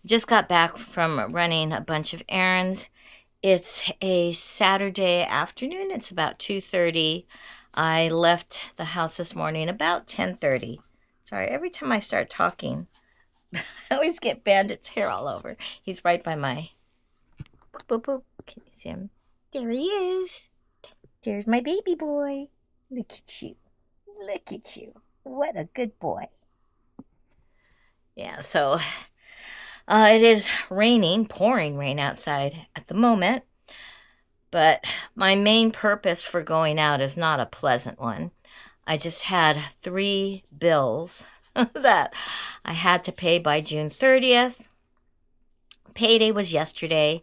Just got back from running a bunch of errands. It's a Saturday afternoon. It's about 2:30. I left the house this morning about 10:30. Sorry, every time I start talking, I always get Bandit's hair all over. He's right by my boop, boop, boop. Can you see him? There he is. There's my baby boy. Look at you. Look at you. What a good boy. Yeah, so it is raining, pouring rain outside at the moment, but my main purpose for going out is not a pleasant one. I just had 3 bills that I had to pay by June 30th. Payday was yesterday,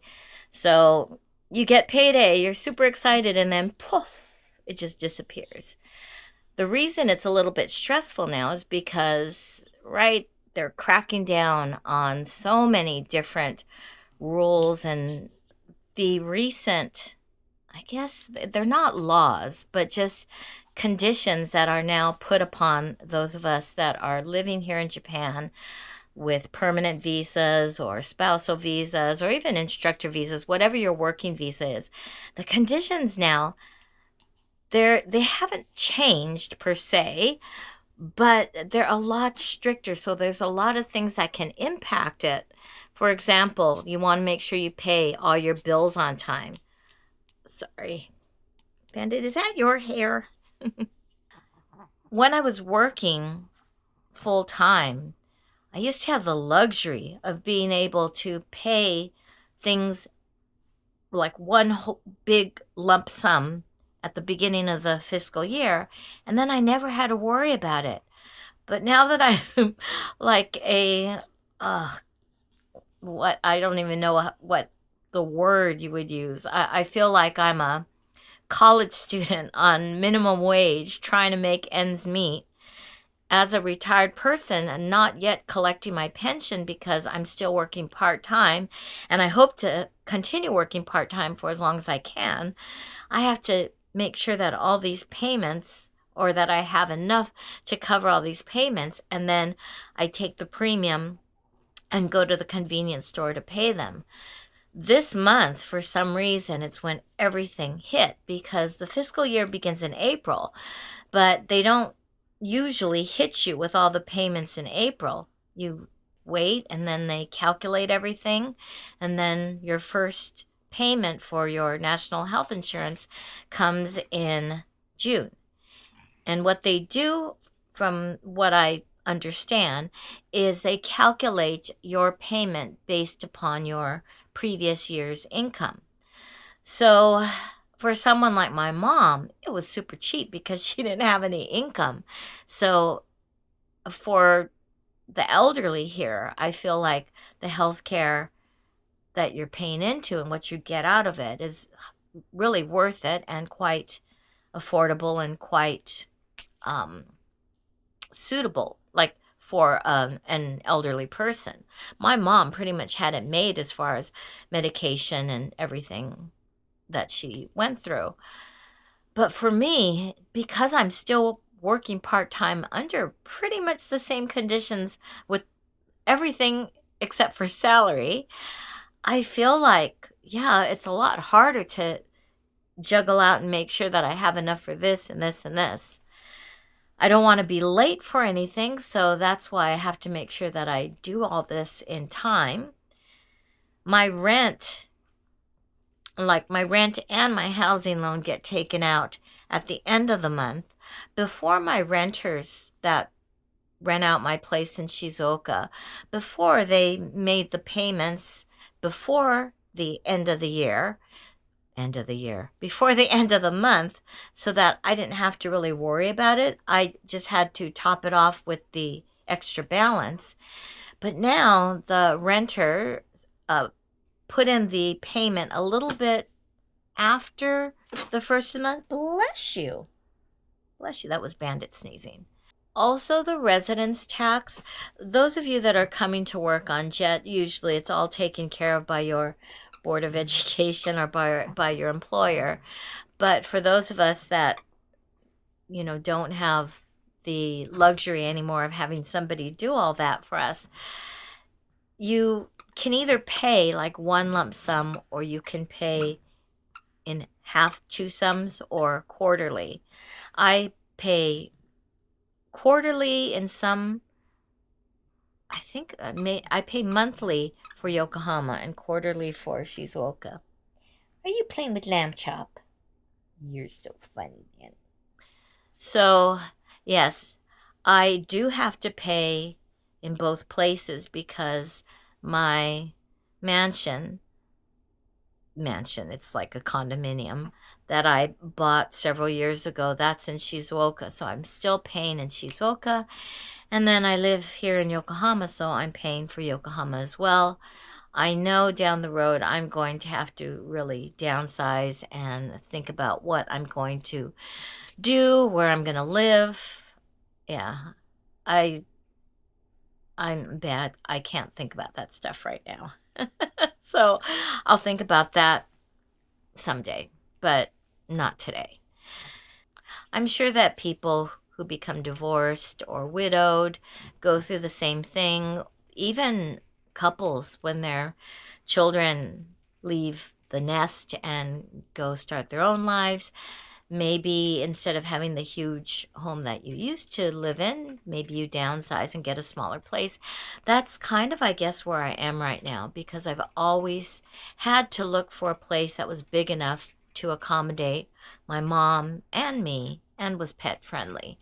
so you get payday, you're super excited, and then poof, it just disappears. The reason it's a little bit stressful now is because, right, they're cracking down on so many different rules, and the recent, I guess they're not laws, but just conditions that are now put upon those of us that are living here in Japan with permanent visas or spousal visas or even instructor visas, whatever your working visa is. The conditions now, they haven't changed per se, but they're a lot stricter. So there's a lot of things that can impact it. For example, you want to make sure you pay all your bills on time. Sorry, Bandit, is that your hair? When I was working full time, I used to have the luxury of being able to pay things like one whole big lump sum at the beginning of the fiscal year, and then I never had to worry about it. But now that I'm like a, what, I don't even know what the word you would use. I feel like I'm a college student on minimum wage trying to make ends meet as a retired person and not yet collecting my pension because I'm still working part-time, and I hope to continue working part-time for as long as I can. I have to make sure that all these payments, or that I have enough to cover all these payments, and then I take the premium and go to the convenience store to pay them. This month, for some reason, it's when everything hit because the fiscal year begins in April, but they don't usually hit you with all the payments in April. You wait and then they calculate everything, and then your first payment for your national health insurance comes in June. And what they do, from what I understand, is they calculate your payment based upon your previous year's income. So for someone like my mom, it was super cheap because she didn't have any income. So for the elderly here, I feel like the health care that you're paying into and what you get out of it is really worth it and quite affordable and quite suitable, like for an elderly person. My mom pretty much had it made as far as medication and everything that she went through. But for me, because I'm still working part-time under pretty much the same conditions with everything except for salary, I feel like, yeah, it's a lot harder to juggle out and make sure that I have enough for this and this and this. I don't want to be late for anything, so that's why I have to make sure that I do all this in time. My rent, like my rent and my housing loan, get taken out at the end of the month before my renters that rent out my place in Shizuoka, before they made the payments before the end of the year, before the end of the month, so that I didn't have to really worry about it. I just had to top it off with the extra balance. But now the renter put in the payment a little bit after the first of the month. Bless you. Bless you. That was Bandit sneezing. Also, the residence tax. Those of you that are coming to work on JET, usually it's all taken care of by your Board of Education or by your employer. But for those of us that, don't have the luxury anymore of having somebody do all that for us, you can either pay like one lump sum, or you can pay in half two sums or quarterly. I pay quarterly in some. I think I pay monthly for Yokohama and quarterly for Shizuoka. Are you playing with Lamb Chop? You're so funny, man. So, yes, I do have to pay in both places because my mansion, it's like a condominium that I bought several years ago, that's in Shizuoka. So I'm still paying in Shizuoka. And then I live here in Yokohama, so I'm paying for Yokohama as well. I know down the road I'm going to have to really downsize and think about what I'm going to do, where I'm going to live. Yeah, I I'm bad. I can't think about that stuff right now. So I'll think about that someday, but not today. I'm sure that people who become divorced or widowed go through the same thing. Even couples, when their children leave the nest and go start their own lives, maybe instead of having the huge home that you used to live in, maybe you downsize and get a smaller place. That's kind of, I guess, where I am right now, because I've always had to look for a place that was big enough to accommodate my mom and me and was pet friendly.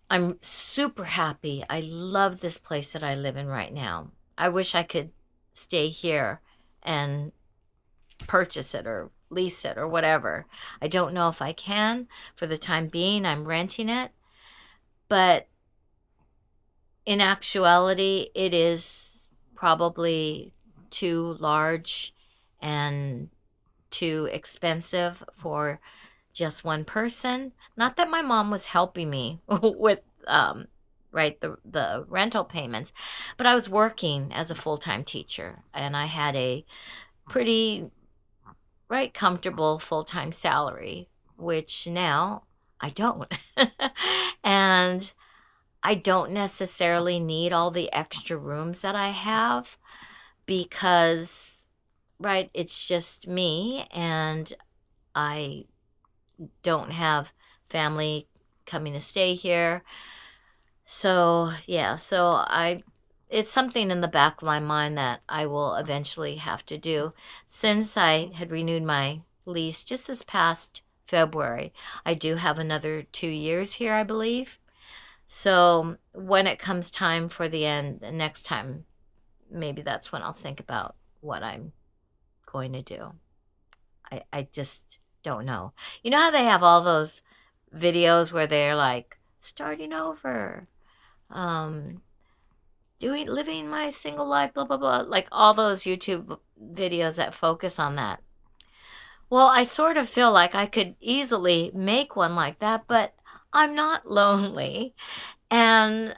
I'm super happy. I love this place that I live in right now. I wish I could stay here and purchase it or lease it or whatever. I don't know if I can. For the time being, I'm renting it. But in actuality, it is probably too large and too expensive for just one person. Not that my mom was helping me with right, the rental payments, but I was working as a full-time teacher and I had a pretty right comfortable full-time salary, which now I don't. And I don't necessarily need all the extra rooms that I have because right, it's just me and I don't have family coming to stay here. So, yeah, it's something in the back of my mind that I will eventually have to do. Since I had renewed my lease just this past February, I do have another 2 years here, I believe. So, when it comes time for the end, the next time, maybe that's when I'll think about what I'm going to do. I just don't know. You know how they have all those videos where they're like starting over, um, living my single life, blah blah blah, like all those YouTube videos that focus on that. Well, I sort of feel like I could easily make one like that, but I'm not lonely, and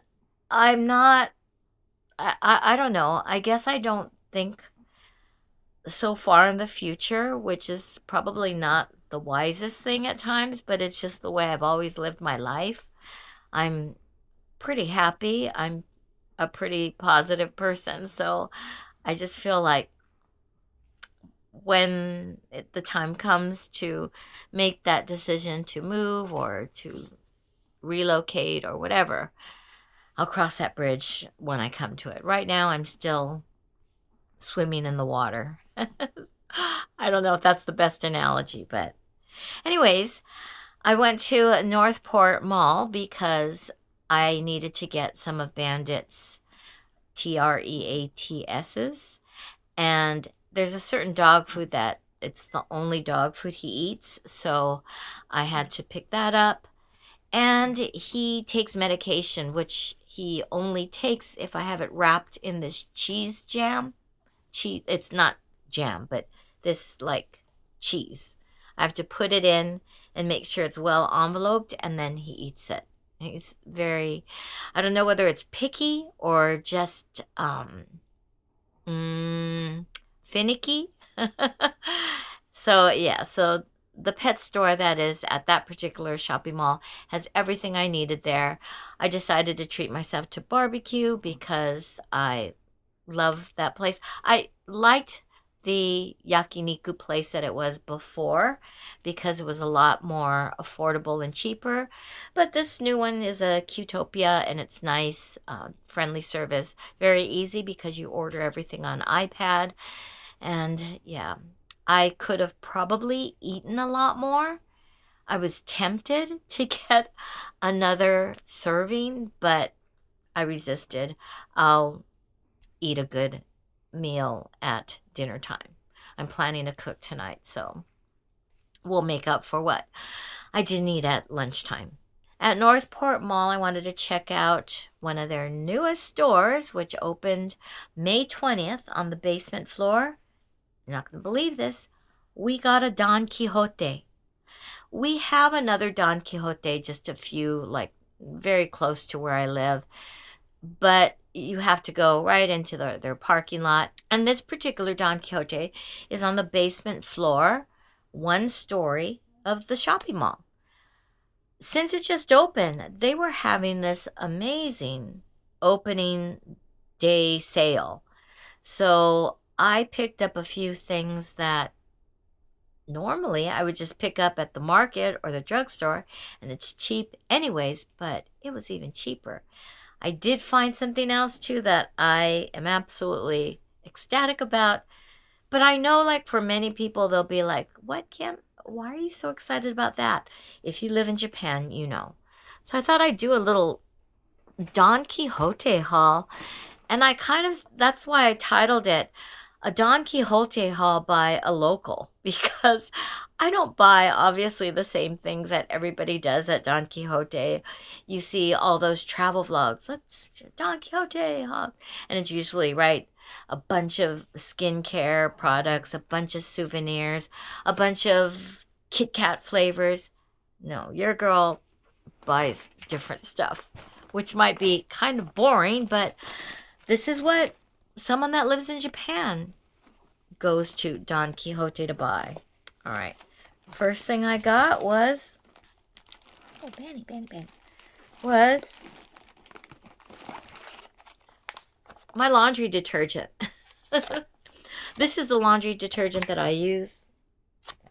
I'm not. I don't know. I guess I don't think so far in the future, which is probably not the wisest thing at times, but it's just the way I've always lived my life. I'm pretty happy. I'm a pretty positive person. So I just feel like when the time comes to make that decision to move or to relocate or whatever, I'll cross that bridge when I come to it. Right now, I'm still swimming in the water. I don't know if that's the best analogy, but anyways, I went to Northport Mall because I needed to get some of Bandit's TREATS's, and there's a certain dog food that it's the only dog food he eats, so I had to pick that up. And he takes medication, which he only takes if I have it wrapped in this cheese jam. It's not jam, but this like cheese. I have to put it in and make sure it's well enveloped, and then he eats it. He's very, I don't know whether it's picky or just finicky. So yeah, so the pet store that is at that particular shopping mall has everything I needed there. I decided to treat myself to barbecue because I love that place. I liked the yakiniku place that it was before because it was a lot more affordable and cheaper. But this new one is a Qtopia and it's nice, friendly service, very easy because you order everything on iPad. And yeah, I could have probably eaten a lot more. I was tempted to get another serving, but I resisted. I'll eat a good meal at dinner time. I'm planning to cook tonight, so we'll make up for what I didn't eat at lunchtime. At Northport Mall, I wanted to check out one of their newest stores, which opened May 20th on the basement floor. You're not going to believe this. We got a Don Quijote. We have another Don Quijote, just a few, like very close to where I live, but you have to go right into their parking lot. And this particular Don Quijote is on the basement floor, one story of the shopping mall. Since it just opened, they were having this amazing opening day sale. So I picked up a few things that normally I would just pick up at the market or the drugstore, and it's cheap anyways, but it was even cheaper. I did find something else too that I am absolutely ecstatic about, but I know like for many people, they'll be like, what, Kim? Why are you so excited about that? If you live in Japan, you know. So I thought I'd do a little Don Quixote haul, and that's why I titled it a Don Quixote haul by a local, because I don't buy obviously the same things that everybody does at Don Quixote. You see all those travel vlogs. Let's Don Quixote haul. And it's usually right a bunch of skincare products, a bunch of souvenirs, a bunch of Kit Kat flavors. No, your girl buys different stuff, which might be kind of boring, but this is what someone that lives in Japan goes to Don Quijote to buy. All right. First thing I got was, oh, Banny, was my laundry detergent. This is the laundry detergent that I use.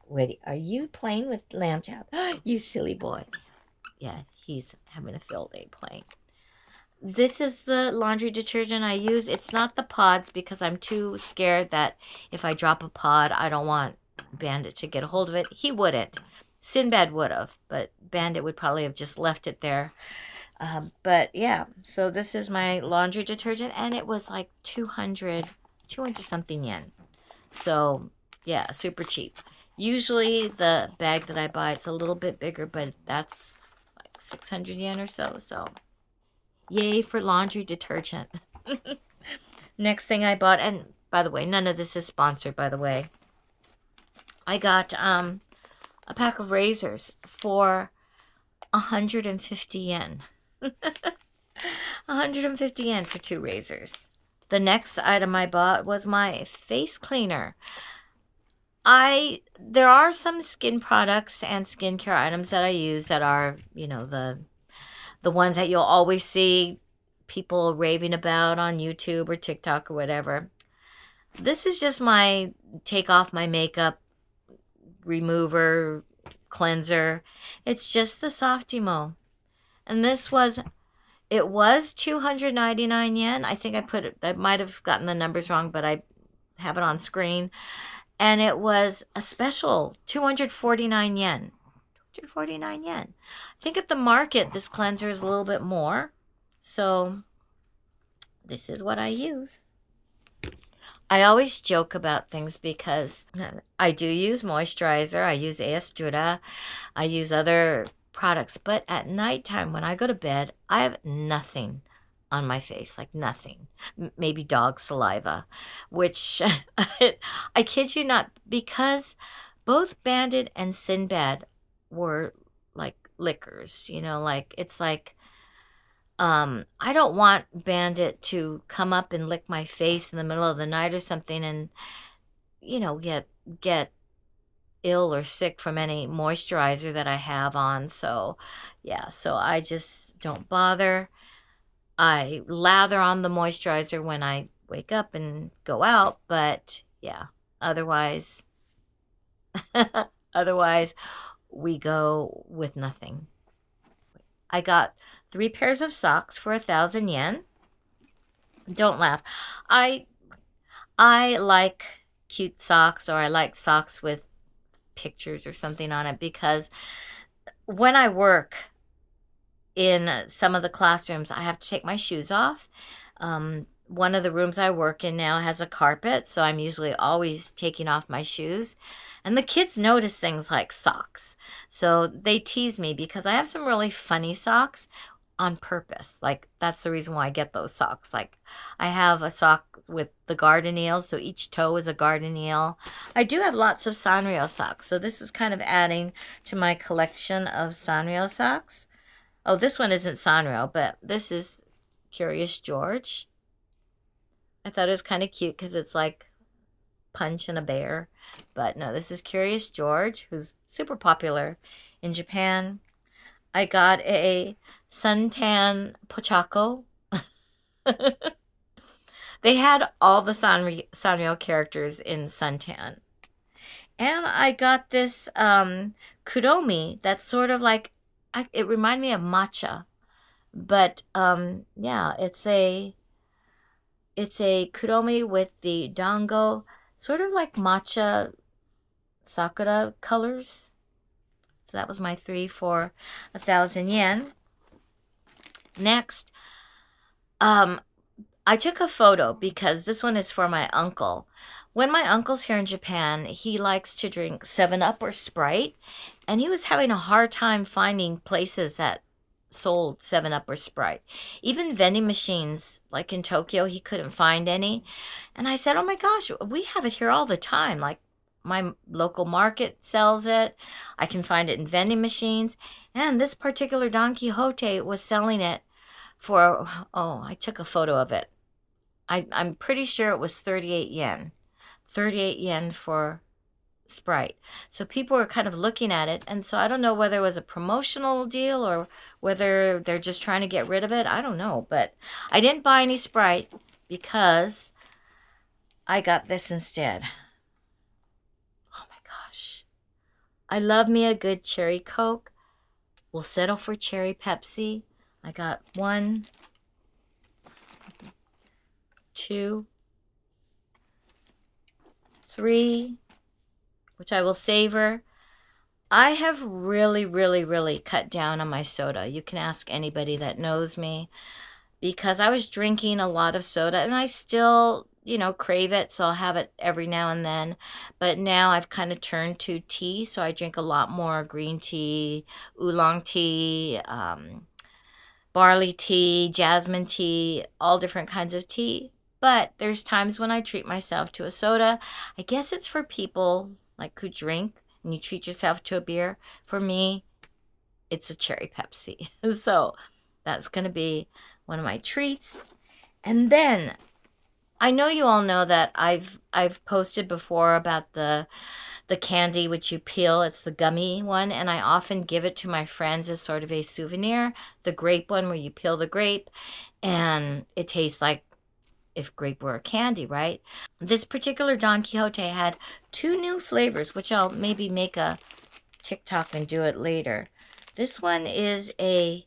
Wait, are you playing with lamb chop? You silly boy. Yeah, he's having a field day playing. This is the laundry detergent I use. It's not the pods because I'm too scared that if I drop a pod, I don't want Bandit to get a hold of it. He wouldn't. Sinbad would have, but Bandit would probably have just left it there. But yeah, so this is my laundry detergent, and it was like 200 something yen. So yeah, super cheap. Usually the bag that I buy, it's a little bit bigger, but that's like 600 yen or so. So yay for laundry detergent. Next thing I bought, and by the way, none of this is sponsored, by the way. I got a pack of razors for 150 yen. 150 yen for 2 razors. The next item I bought was my face cleaner. There are some skin products and skincare items that I use that are, the ones that you'll always see people raving about on YouTube or TikTok or whatever. This is just my take off my makeup remover, cleanser. It's just the Softimo. And it was 299 yen. I think I might have gotten the numbers wrong, but I have it on screen. And it was a special 249 yen. 249 yen. I think at the market, this cleanser is a little bit more. So this is what I use. I always joke about things because I do use moisturizer. I use Aestura. I use other products. But at nighttime, when I go to bed, I have nothing on my face, like nothing. Maybe dog saliva, which I kid you not, because both Bandit and Sinbad were like lickers, it's like, I don't want Bandit to come up and lick my face in the middle of the night or something and, get ill or sick from any moisturizer that I have on. So yeah, so I just don't bother. I lather on the moisturizer when I wake up and go out, but yeah, otherwise, otherwise we go with nothing. I got 3 pairs of socks for 1,000 yen. Don't laugh. I I like cute socks, or I like socks with pictures or something on it, because when I work in some of the classrooms, I have to take my shoes off. One of the rooms I work in now has a carpet, so I'm usually always taking off my shoes. And the kids notice things like socks. So they tease me because I have some really funny socks on purpose. Like, that's the reason why I get those socks. Like, I have a sock with the garden eels, so each toe is a garden eel. I do have lots of Sanrio socks, so this is kind of adding to my collection of Sanrio socks. Oh, this one isn't Sanrio, but this is Curious George. I thought it was kind of cute because it's like Punch and a bear. But no, this is Curious George, who's super popular in Japan. I got a suntan pochako. They had all the Sanrio characters in suntan. And I got this kuromi that's sort of like, it reminded me of matcha. But yeah, it's a kuromi with the dango, sort of like matcha sakura colors. So that was my 3 for 1,000 yen. Next, I took a photo because this one is for my uncle. When my uncle's here in Japan, he likes to drink 7-Up or Sprite, and he was having a hard time finding places that sold 7-Up or Sprite. Even vending machines, like in Tokyo, he couldn't find any. And I said, oh my gosh, we have it here all the time. Like, my local market sells it. I can find it in vending machines. And this particular Don Quijote was selling it for, oh, I took a photo of it. I'm pretty sure it was 38 yen. 38 yen for Sprite. So people were kind of looking at it, and so I don't know whether it was a promotional deal or whether they're just trying to get rid of it. I don't know, but I didn't buy any Sprite because I got this instead. Oh my gosh. I love me a good cherry Coke. We'll settle for cherry Pepsi. I got 1, 2, 3, which I will savor. I have really cut down on my soda. You can ask anybody that knows me, because I was drinking a lot of soda, and I still, crave it, so I'll have it every now and then. But now I've kind of turned to tea, so I drink a lot more green tea, oolong tea, barley tea, jasmine tea, all different kinds of tea. But there's times when I treat myself to a soda. I guess it's for people like who drink, and you treat yourself to a beer. For me, it's a cherry Pepsi. So that's going to be one of my treats. And then I know you all know that I've posted before about the candy which you peel. It's the gummy one, and I often give it to my friends as sort of a souvenir. The grape one, where you peel the grape and it tastes like if grape were a candy, right? This particular Don Quijote had 2 new flavors, which I'll maybe make a TikTok and do it later. This one is a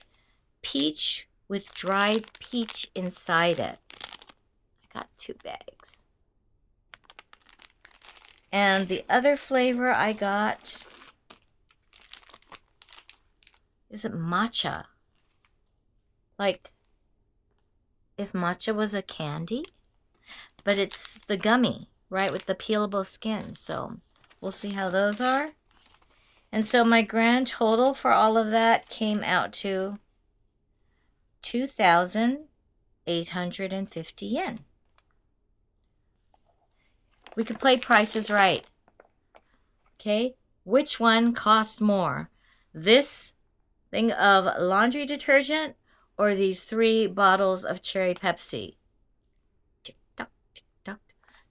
peach with dried peach inside it. I got 2 bags. And the other flavor I got, is it matcha? Like, if matcha was a candy, but it's the gummy, right, with the peelable skin. So we'll see how those are. And so my grand total for all of that came out to 2,850 yen. We could play Price is Right. Okay, which one costs more? This thing of laundry detergent or these 3 bottles of cherry Pepsi? Tick tock, tick tock.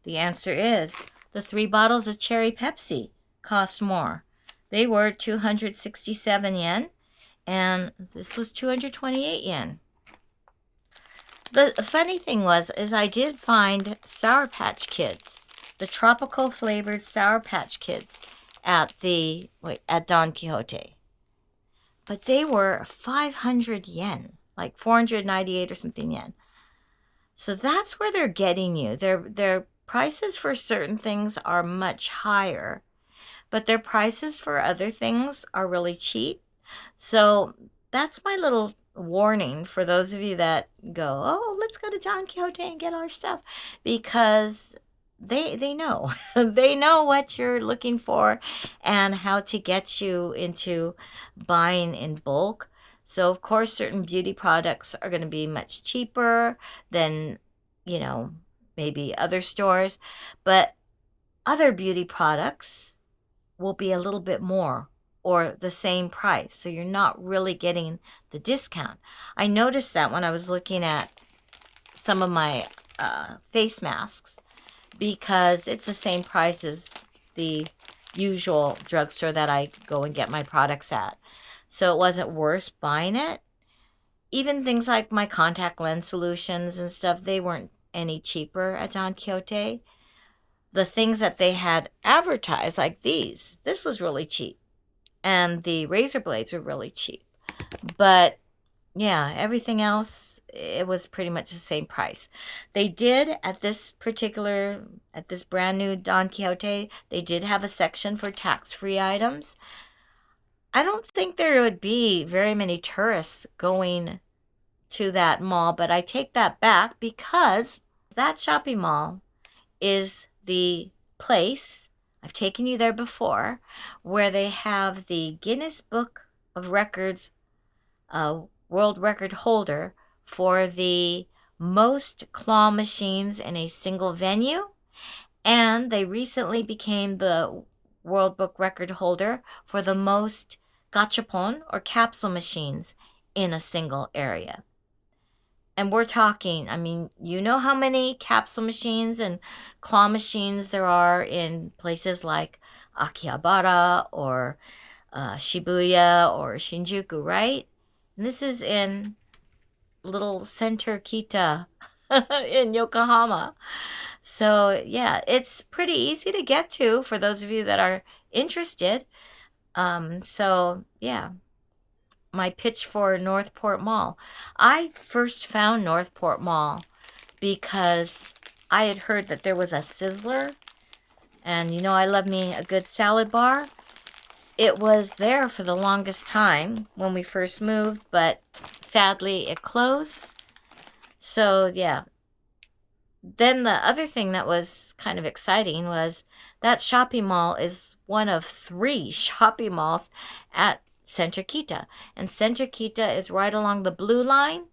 The answer is the 3 bottles of cherry Pepsi cost more. They were 267 yen, and this was 228 yen. The funny thing is I did find Sour Patch Kids, the tropical flavored Sour Patch Kids at at Don Quijote. But they were 500 yen, like 498 or something yen. So that's where they're getting you. Their prices for certain things are much higher, but their prices for other things are really cheap. So that's my little warning for those of you that go, oh, let's go to Don Quixote and get our stuff, because they know they know what you're looking for and how to get you into buying in bulk. So of course certain beauty products are going to be much cheaper than, you know, maybe other stores, but other beauty products will be a little bit more or the same price. So you're not really getting the discount. I noticed that when I was looking at some of my face masks, because it's the same price as the usual drugstore that I go and get my products at. So it wasn't worth buying it. Even things like my contact lens solutions and stuff, they weren't any cheaper at Don Quixote. The things that they had advertised, like this was really cheap. And the razor blades were really cheap. But yeah, everything else, it was pretty much the same price. They did, at this brand new Don Quijote, they did have a section for tax-free items. I don't think there would be very many tourists going to that mall, but I take that back, because that shopping mall is the place, I've taken you there before, where they have the Guinness Book of Records world record holder for the most claw machines in a single venue. And they recently became the World Book record holder for the most gachapon or capsule machines in a single area. And we're talking, I mean, you know how many capsule machines and claw machines there are in places like Akihabara or Shibuya or Shinjuku, right? And this is in little Center Kita in Yokohama. So yeah, it's pretty easy to get to for those of you that are interested. So yeah, my pitch for Northport Mall. I first found Northport Mall because I had heard that there was a Sizzler. And you know, I love me a good salad bar. It was there for the longest time when we first moved, but sadly it closed. So yeah. Then the other thing that was kind of exciting was that shopping mall is one of 3 shopping malls at Center Kita. And Center Kita is right along the Blue Line.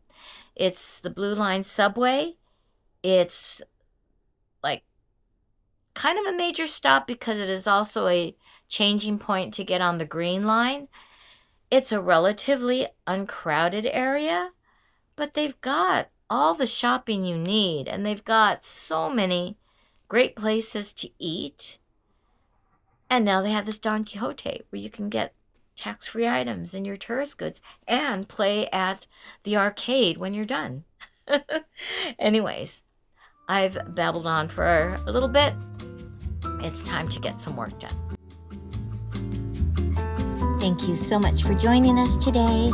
It's the Blue Line subway. It's like kind of a major stop because it is also a changing point to get on the Green Line. It's a relatively uncrowded area, but they've got all the shopping you need, and they've got so many great places to eat. And now they have this Don Quijote where you can get tax-free items and your tourist goods and play at the arcade when you're done. Anyways, I've babbled on for a little bit. It's time to get some work done. Thank you so much for joining us today.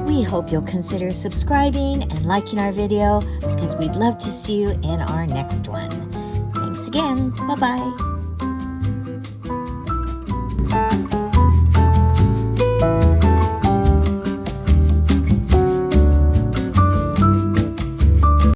We hope you'll consider subscribing and liking our video, because we'd love to see you in our next one. Thanks again. Bye-bye.